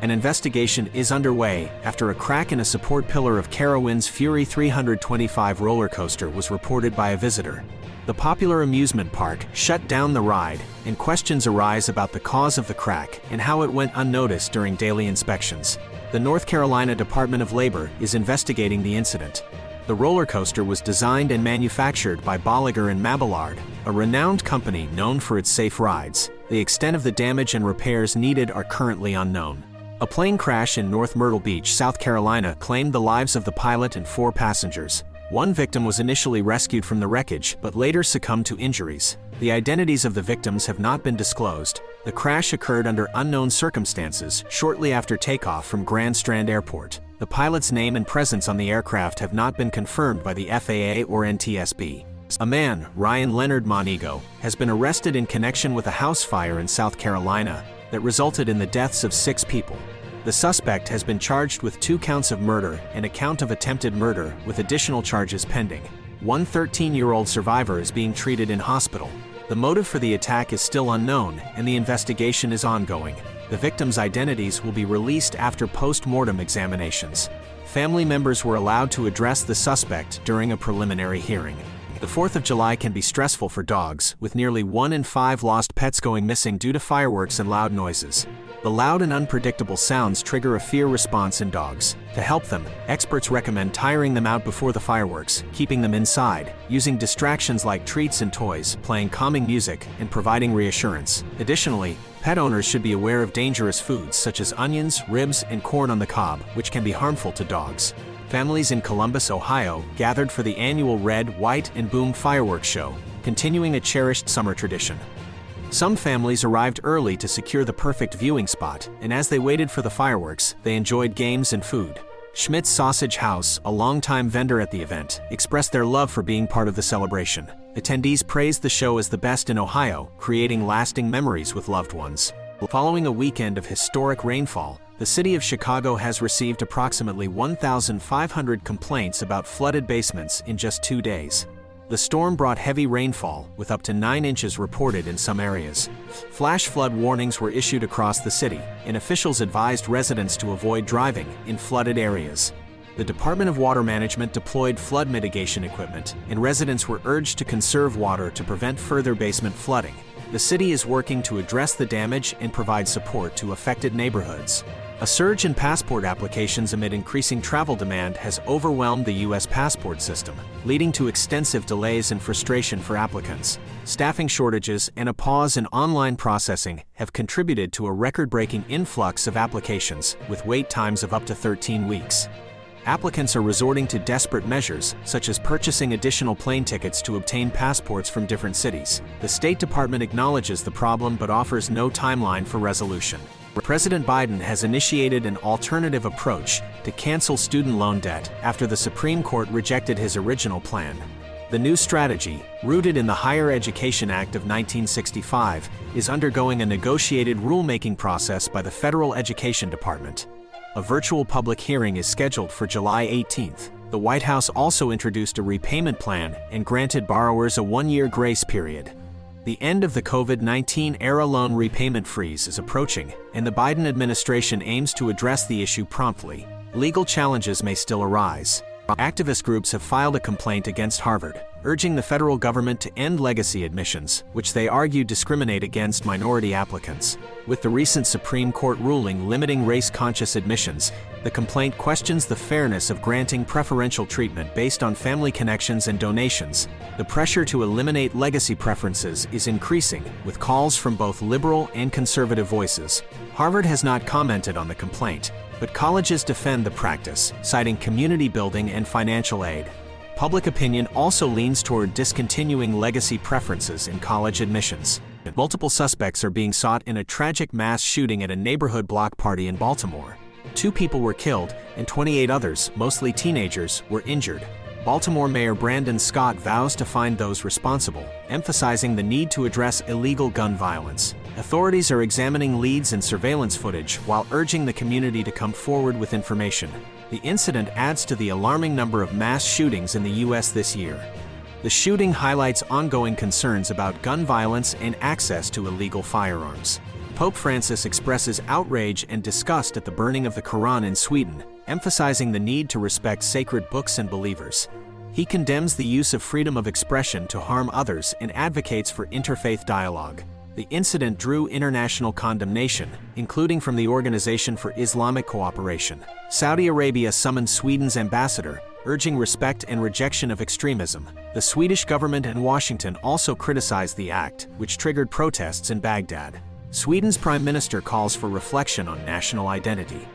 An investigation is underway after a crack in a support pillar of Carowinds' Fury 325 roller coaster was reported by a visitor. The popular amusement park shut down the ride, and questions arise about the cause of the crack and how it went unnoticed during daily inspections. The North Carolina Department of Labor is investigating the incident. The roller coaster was designed and manufactured by Bolliger & Mabillard, a renowned company known for its safe rides. The extent of the damage and repairs needed are currently unknown. A plane crash in North Myrtle Beach, South Carolina, claimed the lives of the pilot and 4 passengers. One victim was initially rescued from the wreckage, but later succumbed to injuries. The identities of the victims have not been disclosed. The crash occurred under unknown circumstances shortly after takeoff from Grand Strand Airport. The pilot's name and presence on the aircraft have not been confirmed by the FAA or NTSB. A man, Ryan Leonard Monego, has been arrested in connection with a house fire in South Carolina that resulted in the deaths of 6 people. The suspect has been charged with 2 counts of murder and a count of attempted murder, with additional charges pending. One 13-year-old survivor is being treated in hospital. The motive for the attack is still unknown, and the investigation is ongoing. The victims' identities will be released after post-mortem examinations. Family members were allowed to address the suspect during a preliminary hearing. The 4th of July can be stressful for dogs, with nearly 1 in 5 lost pets going missing due to fireworks and loud noises. The loud and unpredictable sounds trigger a fear response in dogs. To help them, experts recommend tiring them out before the fireworks, keeping them inside, using distractions like treats and toys, playing calming music, and providing reassurance. Additionally, pet owners should be aware of dangerous foods such as onions, ribs, and corn on the cob, which can be harmful to dogs. Families in Columbus, Ohio, gathered for the annual Red, White, and Boom fireworks show, continuing a cherished summer tradition. Some families arrived early to secure the perfect viewing spot, and as they waited for the fireworks, they enjoyed games and food. Schmidt's Sausage House, a longtime vendor at the event, expressed their love for being part of the celebration. Attendees praised the show as the best in Ohio, creating lasting memories with loved ones. Following a weekend of historic rainfall, the city of Chicago has received approximately 1,500 complaints about flooded basements in just 2 days. The storm brought heavy rainfall, with up to 9 inches reported in some areas. Flash flood warnings were issued across the city, and officials advised residents to avoid driving in flooded areas. The Department of Water Management deployed flood mitigation equipment, and residents were urged to conserve water to prevent further basement flooding. The city is working to address the damage and provide support to affected neighborhoods. A surge in passport applications amid increasing travel demand has overwhelmed the U.S. passport system, leading to extensive delays and frustration for applicants. Staffing shortages and a pause in online processing have contributed to a record-breaking influx of applications, with wait times of up to 13 weeks. Applicants are resorting to desperate measures, such as purchasing additional plane tickets to obtain passports from different cities. The State Department acknowledges the problem but offers no timeline for resolution. President Biden has initiated an alternative approach to cancel student loan debt after the Supreme Court rejected his original plan. The new strategy, rooted in the Higher Education Act of 1965, is undergoing a negotiated rulemaking process by the Federal Education Department. A virtual public hearing is scheduled for July 18th. The White House also introduced a repayment plan and granted borrowers a 1-year grace period. The end of the COVID-19 era loan repayment freeze is approaching, and the Biden administration aims to address the issue promptly. Legal challenges may still arise. Activist groups have filed a complaint against Harvard, urging the federal government to end legacy admissions, which they argue discriminate against minority applicants. With the recent Supreme Court ruling limiting race-conscious admissions, the complaint questions the fairness of granting preferential treatment based on family connections and donations. The pressure to eliminate legacy preferences is increasing, with calls from both liberal and conservative voices. Harvard has not commented on the complaint, but colleges defend the practice, citing community building and financial aid. Public opinion also leans toward discontinuing legacy preferences in college admissions. Multiple suspects are being sought in a tragic mass shooting at a neighborhood block party in Baltimore. 2 people were killed, and 28 others, mostly teenagers, were injured. Baltimore Mayor Brandon Scott vows to find those responsible, emphasizing the need to address illegal gun violence. Authorities are examining leads and surveillance footage while urging the community to come forward with information. The incident adds to the alarming number of mass shootings in the U.S. this year. The shooting highlights ongoing concerns about gun violence and access to illegal firearms. Pope Francis expresses outrage and disgust at the burning of the Quran in Sweden, emphasizing the need to respect sacred books and believers. He condemns the use of freedom of expression to harm others and advocates for interfaith dialogue. The incident drew international condemnation, including from the Organization for Islamic Cooperation. Saudi Arabia summoned Sweden's ambassador, urging respect and rejection of extremism. The Swedish government and Washington also criticized the act, which triggered protests in Baghdad. Sweden's prime minister calls for reflection on national identity.